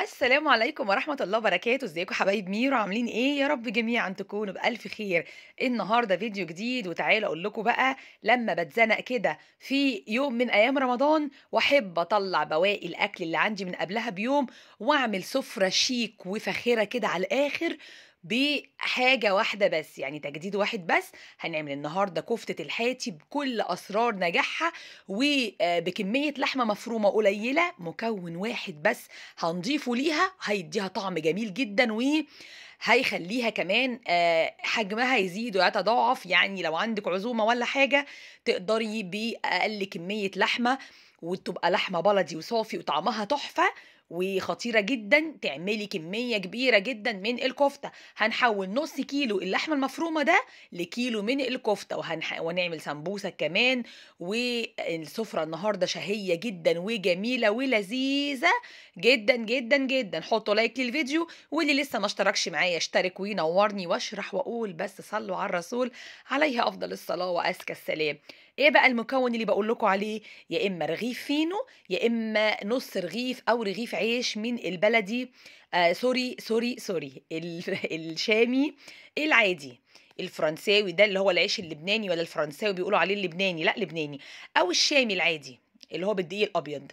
السلام عليكم ورحمة الله وبركاته، ازيكم حبايب ميرو؟ عاملين ايه؟ يا رب جميعا تكونوا بألف خير. النهارده فيديو جديد، وتعالى اقول لكم بقى لما بتزنق كده في يوم من ايام رمضان واحب اطلع بواقي الاكل اللي عندي من قبلها بيوم واعمل سفرة شيك وفاخرة كده على الاخر بحاجة واحدة بس، يعني تجديد واحد بس. هنعمل النهارده كفتة الحاتي بكل اسرار نجاحها وبكمية لحمة مفرومة قليلة، مكون واحد بس هنضيفه ليها هيديها طعم جميل جدا وهيخليها كمان حجمها يزيد ويتضاعف. يعني لو عندك عزومة ولا حاجة تقدري بأقل كمية لحمة وتبقى لحمة بلدي وصافي وطعمها تحفة وخطيرة جدا، تعملي كمية كبيرة جدا من الكفتة. هنحول نص كيلو اللحمة المفرومة ده لكيلو من الكفتة، ونعمل سمبوسة كمان. والسفرة النهاردة شهية جدا وجميلة ولذيذة جدا جدا جدا. حطوا لايك للفيديو، واللي لسه ما اشتركش معايا يشترك وينورني واشرح واقول بس صلوا على الرسول عليه افضل الصلاه وازكى السلام. ايه بقى المكون اللي بقول لكم عليه؟ يا اما رغيف فينو، يا اما نص رغيف او رغيف عيش من البلدي. سوري الشامي العادي. الفرنساوي ده اللي هو العيش اللبناني، ولا الفرنساوي بيقولوا عليه اللبناني؟ لا لبناني. او الشامي العادي اللي هو بالدقيق الابيض.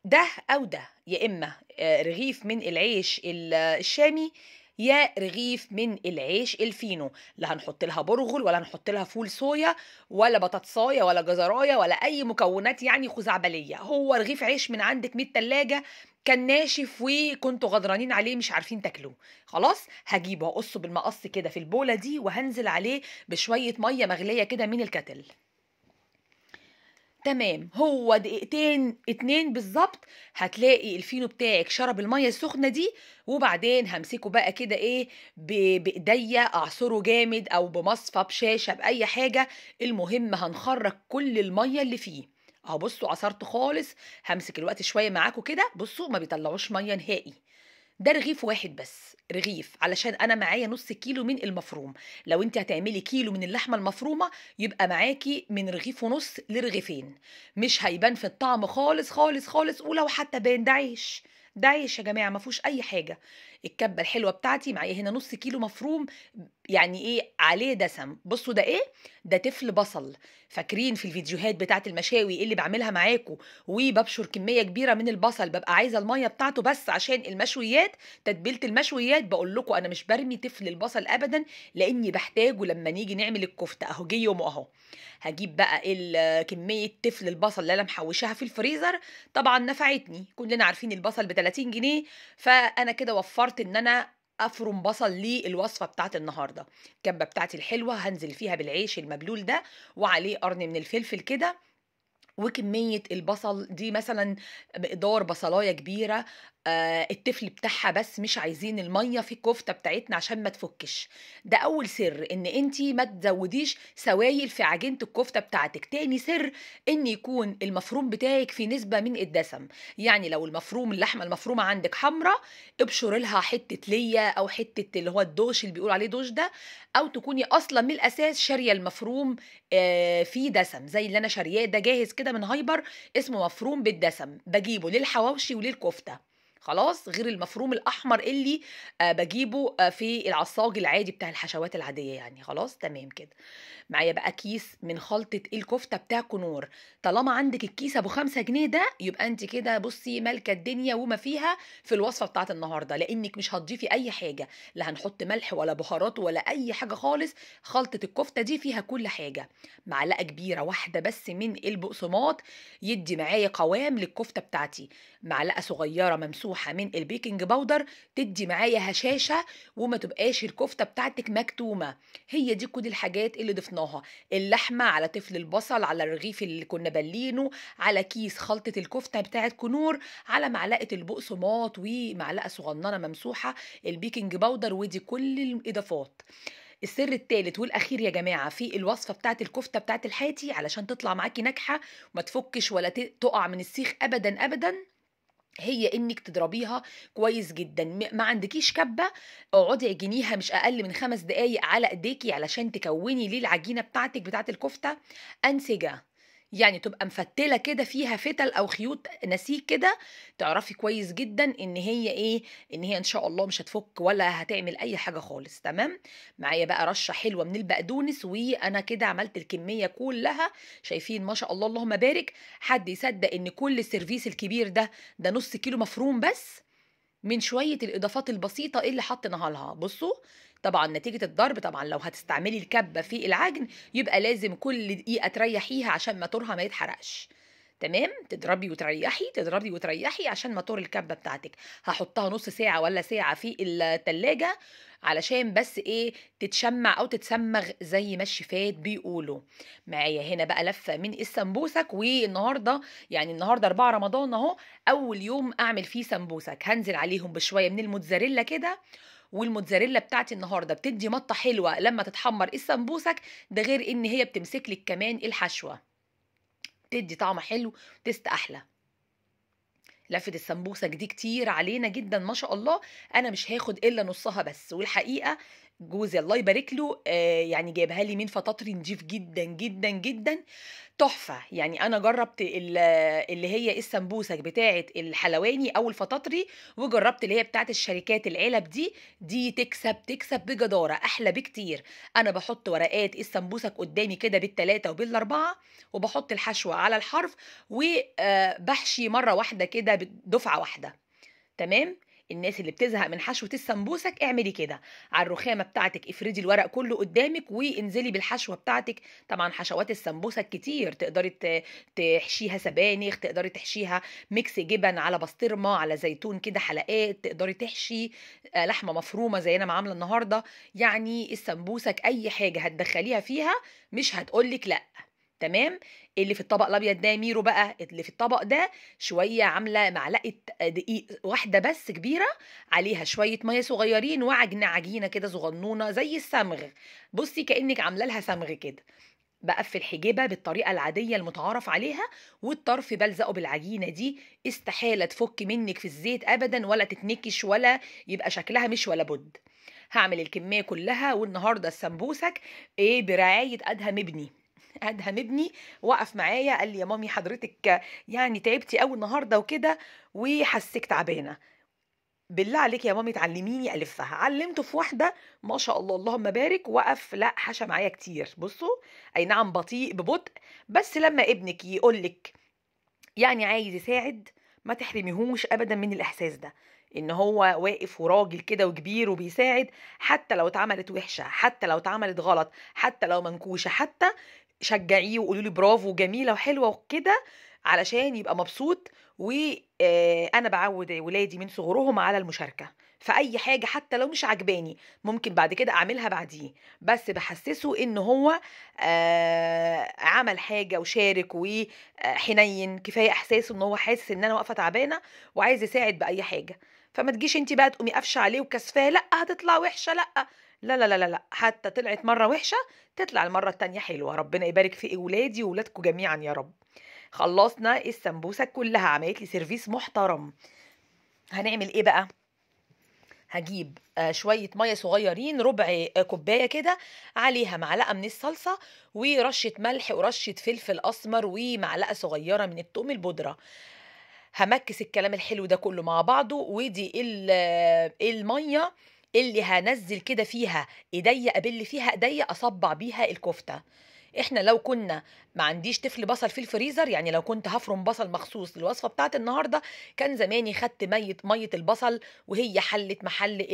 ده او ده، يا اما رغيف من العيش الشامي، يا رغيف من العيش الفينو. لا هنحط لها برغل ولا هنحط لها فول صويا ولا بطاطسايه ولا جزرايه ولا اي مكونات يعني خزعبليه. هو رغيف عيش من عندك من التلاجة كان ناشف وكنتوا غدرانين عليه مش عارفين تاكلوه، خلاص هجيبه هقصه بالمقص كده في البوله دي وهنزل عليه بشويه ميه مغليه كده من الكتل. تمام، هو دقيقتين اتنين بالظبط هتلاقي الفينو بتاعك شرب المية السخنة دي. وبعدين همسكه بقى كده ايه، بايديا اعصره جامد او بمصفى بشاشة باي حاجة. المهم هنخرج كل المية اللي فيه. اهو بصوا عصرته خالص. همسك الوقت شوية معاكم كده، بصوا ما بيطلعوش مية نهائي. ده رغيف واحد بس، رغيف علشان انا معايا نص كيلو من المفروم. لو انت هتعملي كيلو من اللحمه المفرومه يبقى معاكي من رغيف ونص لرغيفين. مش هيبان في الطعم خالص خالص خالص، ولو حتى بان ده عيش. ده عيش يا جماعه ما فيهوش اي حاجه. الكبه الحلوه بتاعتي معايا هنا نص كيلو مفروم، يعني ايه عليه دسم. بصوا ده ايه؟ ده تفل بصل. فاكرين في الفيديوهات بتاعت المشاوي اللي بعملها معاكم وببشر كميه كبيره من البصل، ببقى عايزه الميه بتاعته بس عشان المشويات، تتبيله المشويات. بقول لكم انا مش برمي تفل البصل ابدا لاني بحتاجه لما نيجي نعمل الكفته. اهو جه يوم اهو. هجيب بقى كميه تفل البصل اللي انا محوشاها في الفريزر. طبعا نفعتني، كلنا عارفين البصل ب 30 جنيه، فانا كده وفرت ان انا افرم بصل للوصفه بتاعت النهارده. الكبه بتاعتي الحلوه هنزل فيها بالعيش المبلول ده وعليه قرن من الفلفل كده. وكمية البصل دي مثلا مقدار بصلاية كبيرة. التفل بتاعها بس، مش عايزين المية في الكفتة بتاعتنا عشان ما تفكش. ده أول سر، إن انتي ما تزوديش سوائل في عجينة الكفتة بتاعتك. تاني سر، إن يكون المفروم بتاعك في نسبة من الدسم. يعني لو اللحمة المفرومة عندك حمرة، ابشر لها حتة ليا أو حتة اللي هو الدوش اللي بيقول عليه دوش ده. أو تكوني أصلا من الأساس شارية المفروم فيه دسم زي اللي انا شارياه ده جاهز كده من هايبر، اسمه مفروم بالدسم، بجيبه للحواوشي وللكفته. خلاص، غير المفروم الاحمر اللي بجيبه في العصاج العادي بتاع الحشوات العاديه يعني. خلاص تمام كده. معايا بقى كيس من خلطة الكفتة بتاع كنور. طالما عندك الكيس ابو 5 جنيه ده يبقى انت كده بصي مالكة الدنيا وما فيها في الوصفة بتاعت النهاردة، لانك مش هتضيفي اي حاجة. لا هنحط ملح ولا بهارات ولا اي حاجة خالص. خلطة الكفتة دي فيها كل حاجة. معلقة كبيرة واحدة بس من البقسماط يدي معايا قوام للكفتة بتاعتي. معلقة صغيرة ممسوحة من البيكنج باودر تدي معايا هشاشة وما تبقاش الكفتة بتاعتك مكتومة. هي دي كل الحاجات اللي ضفناها. اللحمة على تفل البصل على الرغيف اللي كنا بلينه على كيس خلطة الكفتة بتاعت كنور على معلقة البقسماط ومعلقة صغننة ممسوحة البيكنج باودر، ودي كل الإضافات. السر التالت والأخير يا جماعة في الوصفة بتاعت الكفتة بتاعت الحاتي علشان تطلع معاكي ناجحة وما تفكش ولا تقع من السيخ أبدا أبدا، هي انك تضربيها كويس جدا. ما عندكيش كبه، اقعدي اعجنيها مش اقل من 5 دقايق على ايديكي علشان تكوني ليه العجينه بتاعتك بتاعت الكفته انسجه. يعني تبقى مفتلة كده فيها فتل أو خيوط نسيج كده، تعرفي كويس جدًا إن هي إيه، إن هي إن شاء الله مش هتفُك ولا هتعمل أي حاجة خالص، تمام؟ معايا بقى رشة حلوة من البقدونس، وأنا كده عملت الكمية كلها، شايفين ما شاء الله اللهم بارك. حد يصدق إن كل السيرفيس الكبير ده نُص كيلو مفروم بس؟ من شوية الإضافات البسيطة اللي حطيناها لها. بصوا، طبعا نتيجة الضرب، طبعا لو هتستعملي الكبة في العجن يبقى لازم كل دقيقة تريحيها عشان موتورها ما يتحرقش. تمام، تضربي وتريحي تضربي وتريحي عشان موتور الكبة بتاعتك. هحطها نص ساعة ولا ساعة في التلاجة علشان بس ايه، تتشمع او تتسمغ زي ما الشيفات بيقولوا. معايا هنا بقى لفة من السمبوسك، والنهارده يعني النهارده 4 رمضان اهو، اول يوم اعمل فيه سمبوسك. هنزل عليهم بشويه من الموتزاريلا كده، والموتزاريلا بتاعتي النهارده بتدي مطه حلوه لما تتحمر السمبوسك، ده غير ان هي بتمسك لك كمان الحشوه، تدي طعم حلو وتست احلى. لفة السمبوسك دي كتير علينا جدا ما شاء الله، انا مش هاخد الا نصها بس. والحقيقه جوزي الله يبارك له يعني جايبها لي من فطاطري نضيف جدا جدا جدا، تحفة. يعني أنا جرّبت اللي هي السمبوسك بتاعة الحلواني أو الفطاطري، وجرّبت اللي هي بتاعة الشركات العلب دي تكسب بجدارة، أحلى بكتير. أنا باحط ورقات السمبوسك قدّامي كده بال3 وبال4، وباحط الحشوة على الحرف، باحشي مرّة واحدة كده دفعة واحدة. تمام. الناس اللي بتزهق من حشوة السمبوسك اعملي كده، على الرخامة بتاعتك افردي الورق كله قدامك وانزلي بالحشوة بتاعتك. طبعا حشوات السمبوسك كتير، تقدري تحشيها سبانخ، تقدري تحشيها ميكس جبن على بسطرمة على زيتون كده حلقات، تقدري تحشي لحمة مفرومة زي انا ما عاملة النهاردة. يعني السمبوسك اي حاجة هتدخليها فيها مش هتقولك لا. تمام. اللي في الطبق الابيض ده ميرو بقى، اللي في الطبق ده شويه عامله معلقه دقيق واحده بس كبيره، عليها شويه ميه صغيرين، وعجنه عجينه كده صغنونه زي الصمغ. بصي كانك عامله لها صمغ كده. بقفل حجيبه بالطريقه العاديه المتعارف عليها، والطرف بلزقه بالعجينه دي، استحاله تفك منك في الزيت ابدا، ولا تتنكش، ولا يبقى شكلها مش ولا بد. هعمل الكميه كلها. والنهارده السمبوسك ايه برعايه ادهم ابني. ادهم ابني وقف معايا قال لي يا مامي حضرتك يعني تعبتي قوي النهارده وكده، وحسيك تعبانه، بالله عليك يا مامي تعلميني الفها. علمته في واحده ما شاء الله اللهم بارك، وقف لا حشى معايا كتير. بصوا، اي نعم بطيء ببطء، بس لما ابنك يقولك يعني عايز يساعد، ما تحرميهوش ابدا من الاحساس ده، ان هو واقف وراجل كده وكبير وبيساعد. حتى لو اتعملت وحشه، حتى لو اتعملت غلط، حتى لو منكوشه، حتى شجعيه وقولوا لي برافو جميله وحلوه وكده، علشان يبقى مبسوط. وانا بعود ولادي من صغرهم على المشاركه في اي حاجه، حتى لو مش عجباني ممكن بعد كده اعملها بعديه، بس بحسسه ان هو عمل حاجه وشارك وحنين. كفايه احساسه ان هو حاسس ان انا واقفه تعبانه وعايز يساعد باي حاجه. فما تجيش انت بقى تقومي قافشه عليه وكسفاه، لا هتطلع وحشه، لا لا لا لا لا، حتى طلعت مره وحشه تطلع المره التانيه حلوه. ربنا يبارك في اولادي واولادكم جميعا يا رب. خلصنا السمبوسه كلها، عملت لي سيرفيس محترم. هنعمل ايه بقى؟ هجيب شوية مية صغيرين، ربع كوباية كده، عليها معلقة من الصلصة، ورشة ملح ورشة فلفل أسمر، ومعلقة صغيرة من التوم البودرة. همكس الكلام الحلو ده كله مع بعضه، ودي المية اللي هنزل كده فيها ايديا، ابل فيها ايديا اصبع بيها الكفته. احنا لو كنا ما عنديش طفل بصل في الفريزر، يعني لو كنت هفرم بصل مخصوص للوصفه بتاعت النهارده، كان زماني خدت ميه البصل وهي حلت محل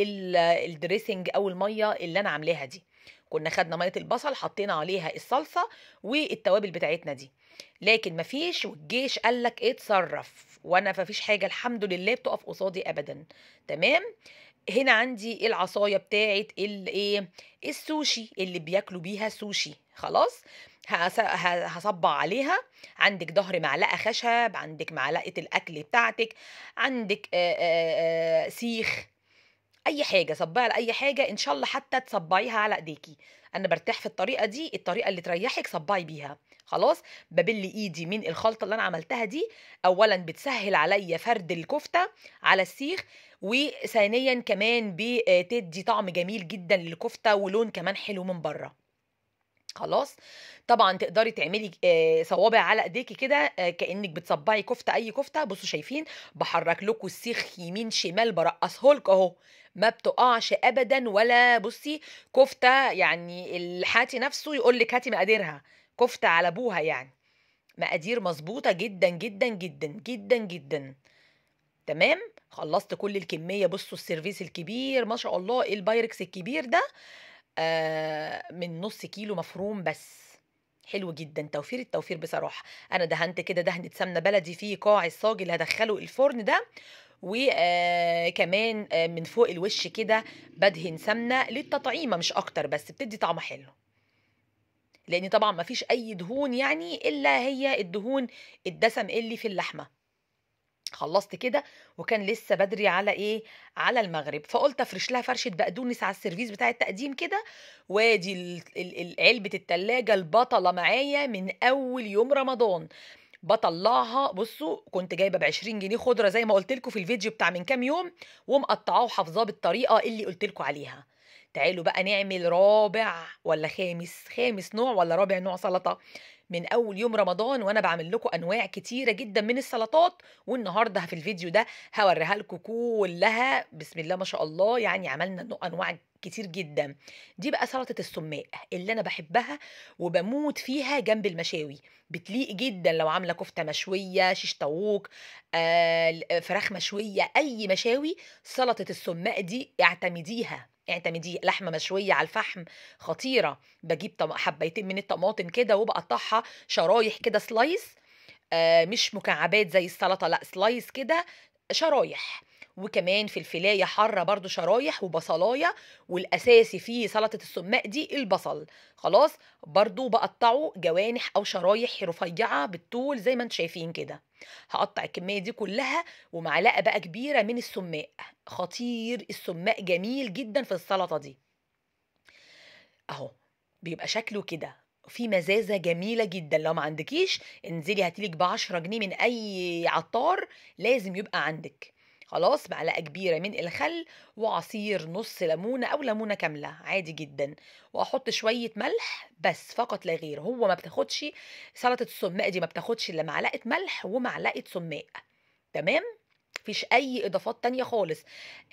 الدريسنج او الميه اللي انا عاملاها دي. كنا خدنا ميه البصل حطينا عليها الصلصه والتوابل بتاعتنا دي. لكن مفيش، والجيش قالك اتصرف، وانا مفيش حاجه الحمد لله بتقف قصادي ابدا. تمام. هنا عندي العصايه بتاعت الايه، السوشي اللي بياكلوا بيها سوشي. خلاص، هصبع عليها. عندك ظهر معلقه خشب، عندك معلقه الاكل بتاعتك، عندك سيخ، اي حاجه صبعي على اي حاجه، ان شاء الله حتى تصبعيها على ايديكي. انا برتاح في الطريقه دي، الطريقه اللي تريحك صبعي بيها. خلاص، ببل ايدي من الخلطه اللي انا عملتها دي. اولا بتسهل عليا فرد الكفته على السيخ، وثانيا كمان بتدي طعم جميل جدا للكفته ولون كمان حلو من بره. خلاص. طبعا تقدري تعملي صوابع على ايديكي كده، كانك بتصبعي كفته، اي كفته. بصوا شايفين بحرك لكم السيخ يمين شمال، برقصه لكم اهو، ما بتقعش ابدا. ولا بصي كفته يعني الحاتي نفسه يقول لك هاتي مقاديرها، كفته على ابوها يعني، مقادير مظبوطه جدا جدا جدا جدا جدا. تمام. خلصت كل الكميه. بصوا السيرفيس الكبير ما شاء الله، البايركس الكبير ده من نص كيلو مفروم بس. حلو جدا، توفير التوفير بصراحه. انا دهنت كده دهنه سمنه بلدي في قاع الصاج اللي هدخله الفرن ده، وكمان من فوق الوش كده بدهن سمنه للتطعيمه مش اكتر، بس بتدي طعم حلو، لان طبعا ما فيش اي دهون يعني الا هي الدهون الدسم اللي في اللحمه. خلصت كده، وكان لسه بدري على ايه، على المغرب، فقلت افرش لها فرشه بقدونس على السيرفيس بتاع التقديم كده. وادي علبه التلاجة البطله معايا من اول يوم رمضان، بطلعها. بصوا كنت جايبه ب 20 جنيه خضره زي ما قلت لكم في الفيديو بتاع من كام يوم، ومقطعاه وحافظاه بالطريقه اللي قلت لكم عليها. تعالوا بقى نعمل رابع ولا خامس نوع ولا رابع نوع سلطه من اول يوم رمضان، وانا بعمل لكم انواع كتيره جدا من السلطات. والنهارده في الفيديو ده هوريها لكم كلها بسم الله ما شاء الله، يعني عملنا انواع كتير جدا. دي بقى سلطه السماق اللي انا بحبها وبموت فيها جنب المشاوي، بتليق جدا لو عامله كفته مشويه، شيش طاووق، فراخ مشويه، اي مشاوي. سلطه السماق دي اعتمديها لحمه مشويه على الفحم، خطيره. بجيب حبيتين من الطماطم كده وبقطعها شرايح كده سلايس، مش مكعبات زي السلطه، لا سلايس كده شرايح. وكمان فلفلايه حاره برضو شرايح، وبصلايه، والاساسي في سلطه السماق دي البصل. خلاص. برضو بقطعه جوانح او شرايح رفيعه بالطول زي ما انتم شايفين كده. هقطع الكميه دي كلها، ومعلقه بقى كبيره من السماق. خطير السماق، جميل جدا في السلطه دي اهو، بيبقى شكله كده في مزازة جميلة جدا. لو ما عندكيش انزلي هاتيلك ب10 جنيه من اي عطار، لازم يبقى عندك. خلاص. معلقة كبيرة من الخل، وعصير نص ليمونة او ليمونة كاملة عادي جدا، واحط شوية ملح بس فقط لا غير. هو ما بتاخدش سلطة السماق دي، ما بتاخدش الا معلقة ملح ومعلقة سماق. تمام. مفيش اي اضافات تانية خالص.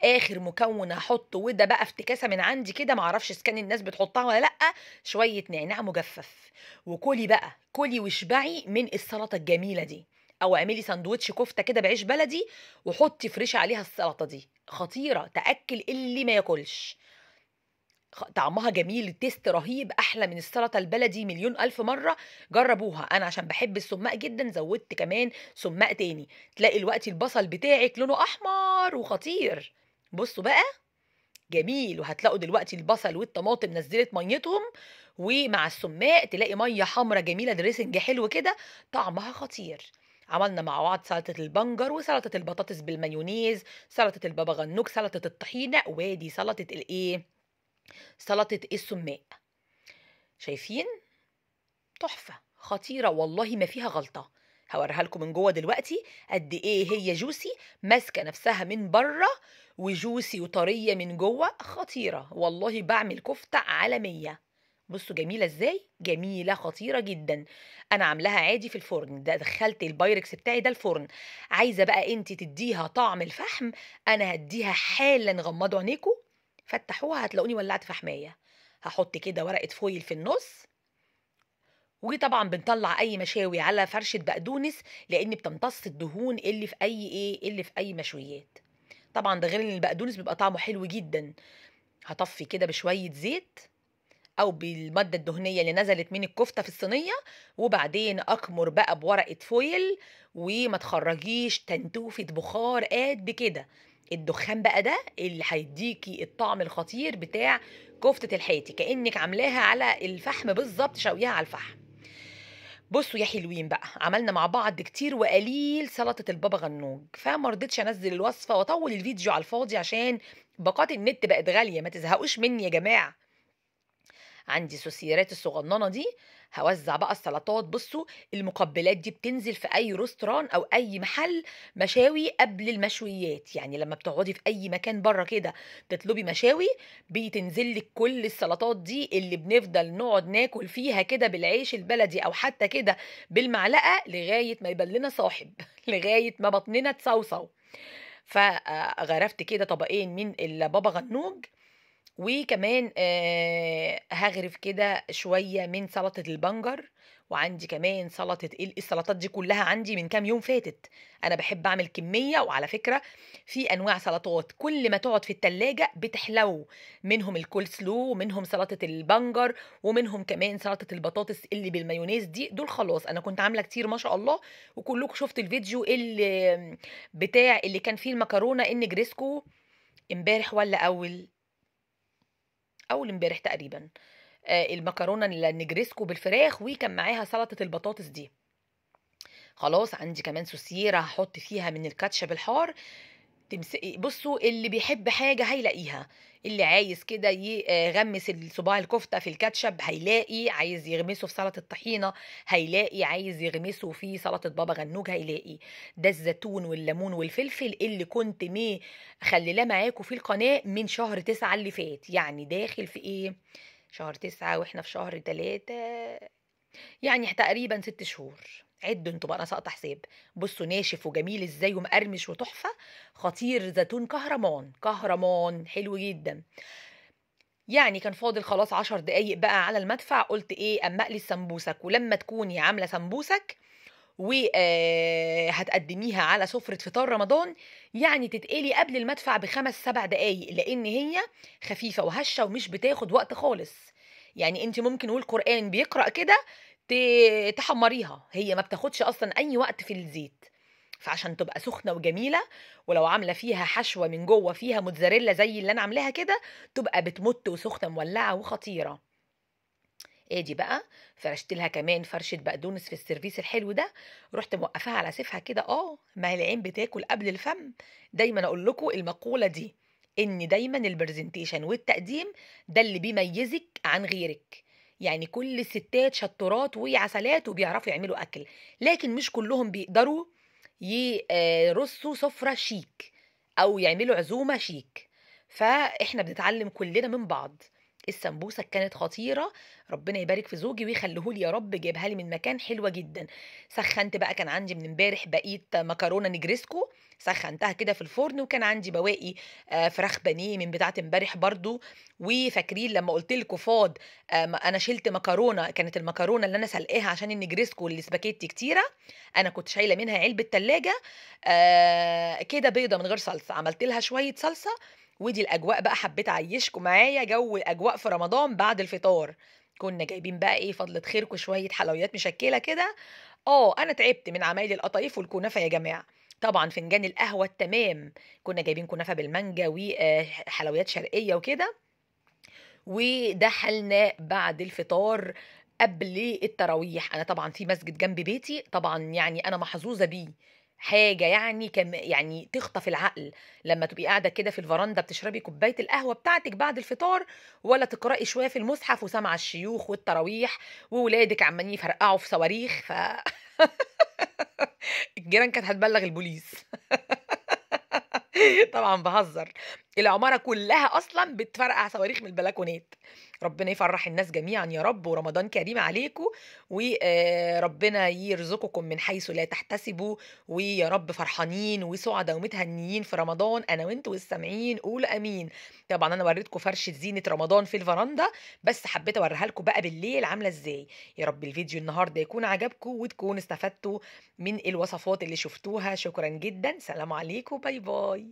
اخر مكون هحطه، وده بقى افتكاسه من عندي كده، معرفش اذا كان الناس بتحطها ولا لا، شويه نعناع مجفف. وكلي بقى، كلي واشبعي من السلطه الجميله دي. او اعملي سندوتش كفته كده بعيش بلدي، وحطي فريش عليها السلطه دي، خطيره تاكل اللي ما ياكلش. طعمها جميل، التيست رهيب، احلى من السلطه البلدي مليون الف مره. جربوها. انا عشان بحب السماق جدا زودت كمان سماق تاني. تلاقي الوقت البصل بتاعك لونه احمر وخطير. بصوا بقى جميل. وهتلاقوا دلوقتي البصل والطماطم نزلت ميتهم، ومع السماق تلاقي ميه حمرا جميله، دريسنج حلو كده، طعمها خطير. عملنا مع بعض سلطة البنجر، وسلطة البطاطس بالمايونيز، سلطة البابا غنوج، سلطة الطحينة، وادي سلطة الايه، سلطة السماق. شايفين؟ تحفة خطيرة والله، ما فيها غلطة. هوريها لكم من جوه دلوقتي قد ايه هي جوسي، ماسكة نفسها من بره، وجوسي وطرية من جوه، خطيرة والله. بعمل كفتة عالمية. بصوا جميلة ازاي، جميلة خطيرة جدا. انا عاملاها عادي في الفرن ده، دخلت البايركس بتاعي ده الفرن. عايزة بقى انت تديها طعم الفحم، انا هديها حالا. غمضوا عينيكم، فتحوها هتلاقوني ولعت فحماية. هحط كده ورقة فويل في النص، وطبعا بنطلع اي مشاوي على فرشة بقدونس، لان بتمتص الدهون اللي في اي ايه، اللي في اي مشويات. طبعا ده غير ان البقدونس بيبقى طعمه حلو جدا. هطفي كده بشوية زيت، او بالمادة الدهنية اللي نزلت من الكفتة في الصينية، وبعدين اكمر بقى بورقة فويل، وما تخرجيش تنتوفة بخار قد كده. الدخان بقى ده اللي هيديكي الطعم الخطير بتاع كفتة الحياتي، كأنك عاملاها على الفحم بالظبط، شويها على الفحم. بصوا يا حلوين بقى، عملنا مع بعض كتير وقليل سلطة البابا غنوج، فما رضيتش انزل الوصفة واطول الفيديو على الفاضي، عشان باقات النت بقت غالية، ما تزهقوش مني يا جماعة. عندي سوسيرات الصغننه دي، هوزع بقى السلطات. بصوا المقبلات دي بتنزل في اي رستوران او اي محل مشاوي قبل المشويات، يعني لما بتقعدي في اي مكان بره كده تطلبي مشاوي بتنزل لك كل السلطات دي اللي بنفضل نقعد ناكل فيها كده بالعيش البلدي او حتى كده بالمعلقه لغايه ما يبان لنا صاحب لغايه ما بطننا تصوصو. فغرفت كده طبقين من البابا غنوج، وكمان هغرف كده شوية من سلطة البنجر، وعندي كمان سلطة السلطات دي كلها عندي من كام يوم فاتت. انا بحب اعمل كمية، وعلى فكرة في انواع سلطات كل ما تقعد في التلاجة بتحلو، منهم الكول سلو ومنهم سلطة البنجر ومنهم كمان سلطة البطاطس اللي بالمايونيز دي. دول خلاص انا كنت عاملة كتير ما شاء الله، وكلكم شفت الفيديو اللي بتاع اللي كان فيه المكرونة النجريسكو امبارح ولا اول امبارح تقريبا. المكرونه النجريسكو بالفراخ، وكان معاها سلطه البطاطس دي. خلاص عندي كمان سوسيره هحط فيها من الكاتشب الحار. بصوا اللي بيحب حاجه هيلاقيها، اللي عايز كده يغمس الصباع الكفته في الكاتشب هيلاقي، عايز يغمسه في سلطه الطحينه هيلاقي، عايز يغمسه في سلطه بابا غنوج هيلاقي. ده الزيتون والليمون والفلفل اللي كنت خليلاه معاكم في القناه من شهر 9 اللي فات، يعني داخل في ايه، شهر 9 واحنا في شهر 3، يعني تقريبا 6 شهور. عدوا انتوا بقى، انا ساقطه حساب. بصوا ناشف وجميل ازاي ومقرمش وتحفه، خطير، زيتون كهرمان كهرمان حلو جدا. يعني كان فاضل خلاص 10 دقايق بقى على المدفع، قلت ايه اما اقلي السمبوسك. ولما تكوني عامله سمبوسك وهتقدميها على سفرة فطار رمضان، يعني تتقلي قبل المدفع ب5 7 دقايق، لان هي خفيفة وهشة ومش بتاخد وقت خالص. يعني انت ممكن نقول قرآن بيقرأ كده تحمريها، هي ما بتاخدش اصلا اي وقت في الزيت. فعشان تبقى سخنة وجميلة، ولو عاملة فيها حشوة من جوه فيها موتزاريلا زي اللي انا عاملاها كده، تبقى بتمط وسخنة مولعة وخطيرة. ادي بقى فرشت لها كمان فرشه بقدونس في السيرفيس الحلو ده، رحت موقفاها على سيفها كده. ما هي العين بتاكل قبل الفم. دايما اقول لكم المقوله دي، ان دايما البرزنتيشن والتقديم ده اللي بيميزك عن غيرك. يعني كل الستات شطورات وعسلات وبيعرفوا يعملوا اكل، لكن مش كلهم بيقدروا يرصوا سفره شيك او يعملوا عزومه شيك. فاحنا بنتعلم كلنا من بعض. السمبوسه كانت خطيره، ربنا يبارك في زوجي ويخليهولي يا رب، جايبها لي من مكان حلوه جدا. سخنت بقى، كان عندي من امبارح بقيه مكرونه نجريسكو، سخنتها كده في الفرن، وكان عندي بواقي فراخ بانيه من بتاعه امبارح برضو. وفاكرين لما قلت لكم فاض، انا شلت مكرونه، كانت المكرونه اللي انا سلقاها عشان النجريسكو والسباكيتي كتيره، انا كنت شايله منها علبه تلاجة كده بيضه من غير صلصه، عملت لها شويه صلصه. ودي الاجواء بقى، حبيت اعيشكم معايا جو الاجواء في رمضان بعد الفطار. كنا جايبين بقى ايه فضلة خيركم شوية حلويات مشكلة كده. انا تعبت من عمايل القطايف والكنافة يا جماعة. طبعا فنجان القهوة التمام، كنا جايبين كنافة بالمانجا وحلويات شرقية وكده. وده حالنا بعد الفطار قبل التراويح. انا طبعا في مسجد جنب بيتي، طبعا يعني انا محظوظه بيه، حاجه يعني يعني تخطف العقل لما تبقي قاعده كده في الفرندا بتشربي كوبايه القهوه بتاعتك بعد الفطار، ولا تقراي شويه في المصحف وسامعه الشيوخ والتراويح وولادك عمالين يفرقعوا في صواريخ الجيران كانت هتبلغ البوليس. طبعا بهزر، العمارة كلها أصلا بتفرقع صواريخ من البلكونات. ربنا يفرح الناس جميعا يا رب، ورمضان كريم عليكم، وربنا يرزقكم من حيث لا تحتسبوا، ويا رب فرحانين وسعداء ومتهنيين في رمضان أنا وانتوا والسامعين، قول أمين. طبعا أنا وريتكم فرشة زينة رمضان في الفرندا، بس حبيت أوريها لكم بقى بالليل عاملة ازاي. يا رب الفيديو النهاردة يكون عجبكم وتكونوا استفدتوا من الوصفات اللي شفتوها. شكرا جدا، سلام عليكم، باي باي.